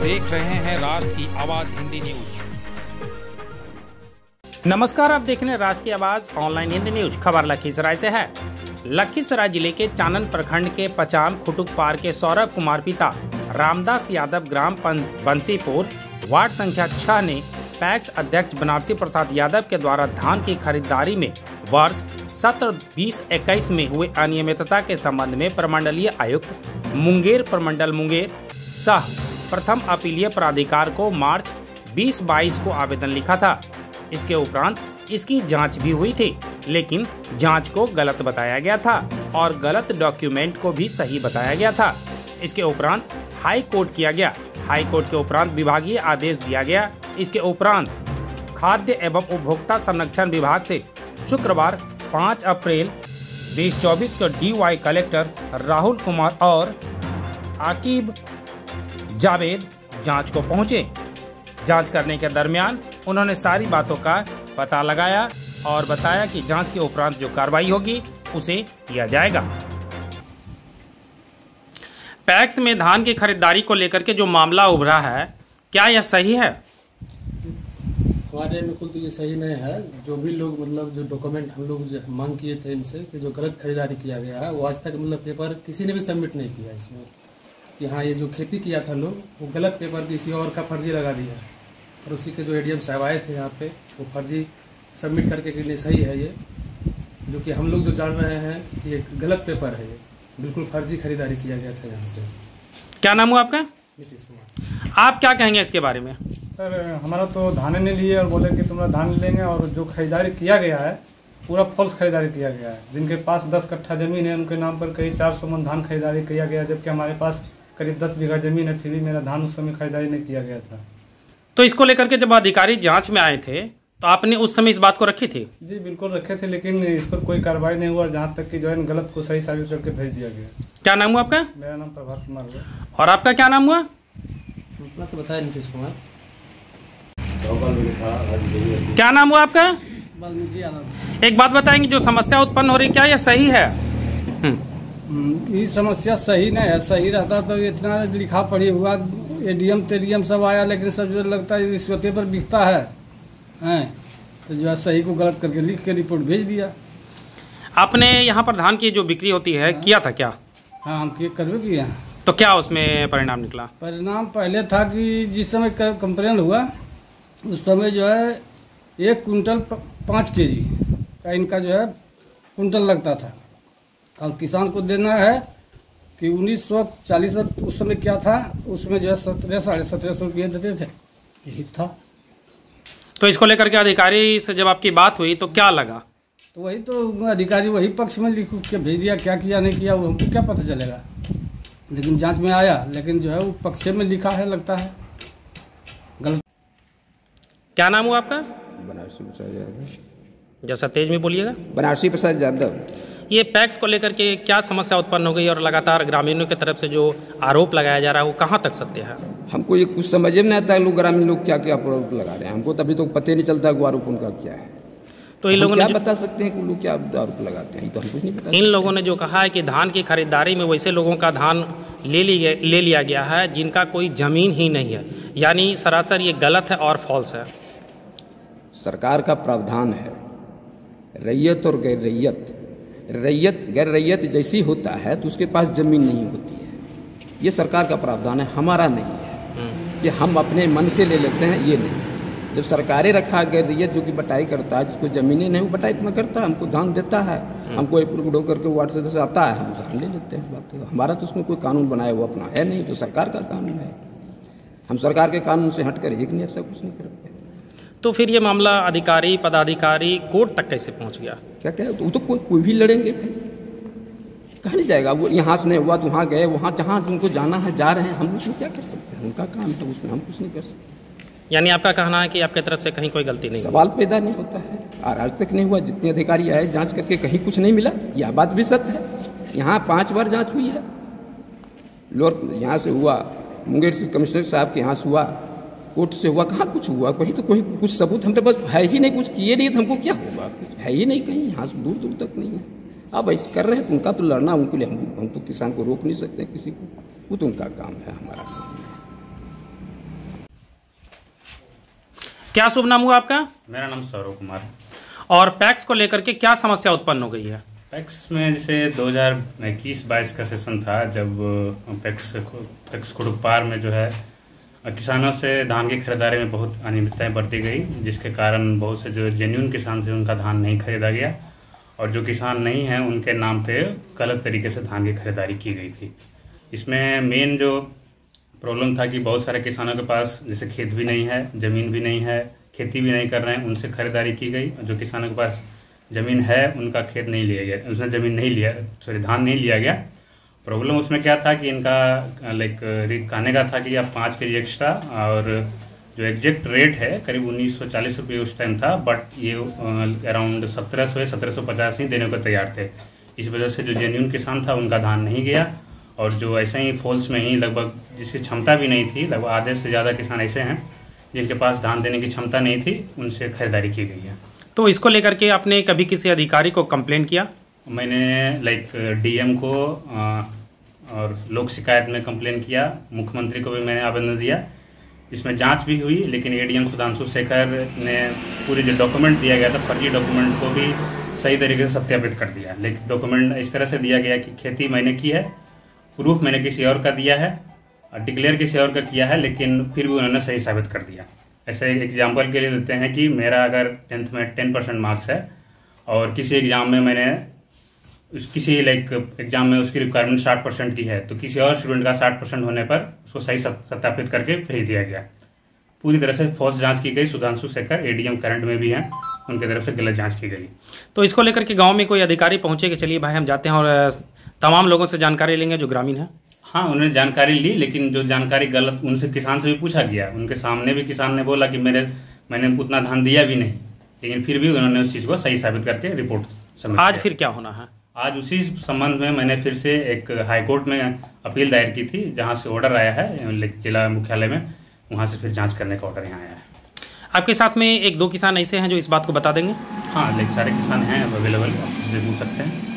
देख रहे हैं राष्ट्र की आवाज हिंदी न्यूज। नमस्कार, आप देख रहे हैं राष्ट्र की आवाज ऑनलाइन हिंदी न्यूज। खबर लखीसराय से है। लखीसराय जिले के चानन प्रखंड के पचाम खुटुक पार के सौरभ कुमार पिता रामदास यादव ग्राम बंसीपुर वार्ड संख्या 6 ने पैक्स अध्यक्ष बनारसी प्रसाद यादव के द्वारा धान की खरीदारी में वर्ष 17-20-21 में हुए अनियमितता के संबंध में प्रमंडलीय आयुक्त मुंगेर प्रमंडल मुंगेर सह प्रथम अपीलीय प्राधिकार को मार्च 20-22 को आवेदन लिखा था। इसके उपरांत इसकी जांच भी हुई थी, लेकिन जांच को गलत बताया गया था और गलत डॉक्यूमेंट को भी सही बताया गया था। इसके उपरांत हाई कोर्ट किया गया। हाई कोर्ट के उपरांत विभागीय आदेश दिया गया। इसके उपरांत खाद्य एवं उपभोक्ता संरक्षण विभाग से शुक्रवार 5 अप्रैल 2024 को DY कलेक्टर राहुल कुमार और आकिब जावेद जांच को पहुंचे। जांच करने के दरमियान उन्होंने सारी बातों का पता लगाया और बताया कि जांच के उपरांत जो कार्रवाई होगी उसे किया जाएगा। पैक्स में धान की खरीदारी को लेकर के जो मामला उभरा है, क्या यह सही है? हमारे अनुकूल तो ये सही नहीं है। जो भी लोग जो डॉक्यूमेंट हम लोग मांग किए थे इनसे कि जो गलत खरीदारी किया गया है, वो आज तक पेपर किसी ने भी सबमिट नहीं किया इसमें कि हाँ ये जो खेती किया था लोग वो गलत पेपर किसी और का फर्जी लगा दिया और उसी के जो ADM साहब आए थे यहाँ पे वो फर्जी सबमिट करके कि नहीं सही है ये, जो कि हम लोग जो जान रहे हैं कि ये गलत पेपर है, ये बिल्कुल फर्जी खरीदारी किया गया था यहाँ से। क्या नाम हुआ आपका? नीतीश कुमार। आप क्या कहेंगे इसके बारे में? सर, हमारा तो धान नहीं लिए और बोले कि तुम्हारा धान लेंगे, और जो खरीदारी किया गया है पूरा फॉल्स खरीदारी किया गया है। जिनके पास 10 कट्ठा जमीन है उनके नाम पर करीब 400 मन धान खरीदारी किया गया, जबकि हमारे पास करीब 10 बीघा जमीन है, फिर भी मेरा धान उस समय खरीदारी नहीं किया गया था। तो इसको लेकर के जब अधिकारी जांच में आए थे तो आपने उस समय इस बात को रखी थी? जी बिल्कुल रखे थे, लेकिन इस पर कोई कार्रवाई नहीं हुआ, जहाँ तक कि जो है गलत को सही साबित करके भेज दिया गया। क्या नाम हुआ आपका? मेरा नाम प्रभात कुमार हुआ। और आपका क्या नाम हुआ? अपना तो बताया नीतीश कुमार। क्या नाम हुआ आपका? वाल्मीकि यादव। एक बात बताएंगे, जो समस्या उत्पन्न हो रही क्या यह सही है? ये समस्या सही नहीं है। सही रहता तो इतना लिखा पढ़ी हुआ ADM तेडीएम सब आया, लेकिन सब जो लगता है रिश्वते पर बिकता है तो जो है सही को गलत करके लिख के रिपोर्ट भेज दिया। आपने यहाँ पर धान की जो बिक्री होती है किया था क्या? हाँ, हम करवे किए हैं। तो क्या उसमें परिणाम निकला? परिणाम पहले था कि जिस समय कंप्लेन हुआ उस समय जो है 1 कुंटल 5 kg का इनका जो है कुंटल लगता था, और किसान को देना है कि 1940 उस समय क्या था, उसमें जो है 1700-1750 रुपये देते थे, यही था। तो इसको लेकर के अधिकारी से जब आपकी बात हुई तो क्या लगा? तो वही तो अधिकारी वही पक्ष में लिख के भेज दिया, क्या किया नहीं किया वो हमको क्या पता चलेगा। लेकिन जांच में आया, लेकिन जो है वो पक्ष में लिखा है, लगता है गलत। क्या नाम हुआ आपका? बनारसी प्रसाद यादव। जैसा तेज में बोलिएगा। बनारसी प्रसाद यादव। ये पैक्स को लेकर के क्या समस्या उत्पन्न हो गई और लगातार ग्रामीणों की तरफ से जो आरोप लगाया जा रहा है वो कहाँ तक सत्य है? हमको ये कुछ समझ में नहीं आता है, लोग ग्रामीण लोग क्या क्या आरोप लगा रहे हैं। हमको तभी तो पता नहीं चलता है आरोप उनका क्या है। तो इन लोगों ने क्या बता सकते हैं कि लोग क्या आरोप लगाते हैं, तो हम कुछ नहीं बता। इन लोगों ने जो कहा है कि धान की खरीदारी में वैसे लोगों का धान ले लिया गया है जिनका कोई जमीन ही नहीं है, यानी सरासर ये गलत है और फॉल्स है। सरकार का प्रावधान है रैयत और गैर रैयत। गैर रैयत जैसी होता है तो उसके पास जमीन नहीं होती है। ये सरकार का प्रावधान है, हमारा नहीं है कि हम अपने मन से ले लेते हैं, ये नहीं। जब सरकारें रखा गैर रैयत जो कि बटाई करता है, जिसको जमीनें नहीं वो बटाई इतना करता है, हमको धान देता है, हमको अप्रूव हो करके वार्ड सदस्य आता है, हम धान ले लेते हैं। बात है हमारा तो उसमें कोई कानून बनाया हुआ अपना है नहीं, तो सरकार का कानून है। हम सरकार के कानून से हट कर एक नहीं ऐसा कुछ नहीं करते। तो फिर ये मामला अधिकारी पदाधिकारी कोर्ट तक कैसे पहुंच गया? क्या क्या तो कोई भी लड़ेंगे, कहाँ नहीं जाएगा। वो यहाँ से नहीं हुआ तो वहाँ गए, वहाँ जहाँ उनको जाना है जा रहे हैं, हम उसमें क्या कर सकते हैं, उनका काम है, उसमें हम कुछ नहीं कर सकते। यानी आपका कहना है कि आपकी तरफ से कहीं कोई गलती नहीं? सवाल पैदा नहीं होता है और आज तक नहीं हुआ। जितने अधिकारी आए जांच करके कहीं कुछ नहीं मिला, यह बात भी सत्य है। यहाँ 5 बार जांच हुई है। लोग यहाँ से हुआ, मुंगेर से कमिश्नर साहब के यहाँ से हुआ, कोर्ट से हुआ, कहाँ कुछ हुआ? कहीं तो कोई कुछ सबूत हमने बस है ही नहीं, कुछ किए नहीं तो हमको क्या होगा? कुछ है ही नहीं कहीं, यहाँ से दूर दूर तक नहीं है। अब ऐसे कर रहे हैं तो उनका तो लड़ना, उनके लिए हम तो किसान को रोक नहीं सकते किसी को, वो तो उनका काम है, हमारा काम है। क्या शुभ नाम हुआ आपका? मेरा नाम सौरव कुमार। और पैक्स को लेकर के क्या समस्या उत्पन्न हो गई है? पैक्स में जैसे 2021-22 का सेशन था, जब पैक्स कुड़ुकपार में जो है किसानों से धान की खरीदारी में बहुत अनियमितताएं बरती गई, जिसके कारण बहुत से जो जेन्युइन किसान थे उनका धान नहीं खरीदा गया और जो किसान नहीं हैं उनके नाम पे गलत तरीके से धान की खरीदारी की गई थी। इसमें मेन जो प्रॉब्लम था कि बहुत सारे किसानों के पास जैसे खेत भी नहीं है, ज़मीन भी नहीं है, खेती भी नहीं कर रहे हैं, उनसे खरीदारी की गई। जो किसानों के पास ज़मीन है उनका खेत नहीं लिया गया, उसने ज़मीन नहीं लिया, धान नहीं लिया गया। प्रॉब्लम उसमें क्या था कि इनका कहने का था कि आप 5 kg एक्स्ट्रा, और जो एग्जैक्ट रेट है करीब 1940 रुपये उस टाइम था, बट ये अराउंड 1700 या 1750 ही देने को तैयार थे। इस वजह से जो जेन्युइन किसान था उनका धान नहीं गया, और जो ऐसे ही फॉल्स में ही लगभग जिसकी क्षमता भी नहीं थी, लगभग आधे से ज़्यादा किसान ऐसे हैं जिनके पास धान देने की क्षमता नहीं थी, उनसे खरीदारी की गई है। तो इसको लेकर के आपने कभी किसी अधिकारी को कंप्लेंट किया? मैंने डीएम को और लोक शिकायत में कंप्लेन किया, मुख्यमंत्री को भी मैंने आवेदन दिया। इसमें जांच भी हुई, लेकिन एडीएम सुधांशु शेखर ने पूरे जो डॉक्यूमेंट दिया गया था, फर्जी डॉक्यूमेंट को भी सही तरीके से सत्यापित कर दिया। लेकिन डॉक्यूमेंट इस तरह से दिया गया कि खेती मैंने की है, प्रूफ मैंने किसी और का दिया है, डिक्लेयर किसी और का किया है, लेकिन फिर भी उन्होंने सही साबित कर दिया। ऐसे एग्जाम्पल के लिए देते हैं कि मेरा अगर 10th में 10% मार्क्स है और किसी एग्जाम में मैंने किसी एग्जाम में उसकी रिक्वायरमेंट 60% की है, तो किसी और स्टूडेंट का 60% होने पर उसको सही सत्यापित करके भेज दिया गया। पूरी तरह से फॉल्स जांच की गई। सुधांशु शेखर एडीएम करंट में भी हैं, उनकी तरफ से गलत जांच की गई। तो इसको लेकर के गांव में कोई अधिकारी पहुंचे कि चलिए भाई हम जाते हैं और तमाम लोगों से जानकारी लेंगे जो ग्रामीण है? हाँ, उन्होंने जानकारी ली, लेकिन जो जानकारी गलत, उनसे किसान से भी पूछा गया, उनके सामने भी किसान ने बोला कि मैंने उतना धान दिया भी नहीं, लेकिन फिर भी उन्होंने उस चीज़ को सही साबित करके रिपोर्ट सबमिट किया। आज फिर क्या होना है? आज उसी संबंध में मैंने फिर से एक हाईकोर्ट में अपील दायर की थी, जहां से ऑर्डर आया है जिला मुख्यालय में, वहां से फिर जांच करने का ऑर्डर यहाँ आया है। आपके साथ में 1-2 किसान ऐसे हैं जो इस बात को बता देंगे? हाँ, सारे किसान हैं अवेलेबल, आप पूछ सकते हैं।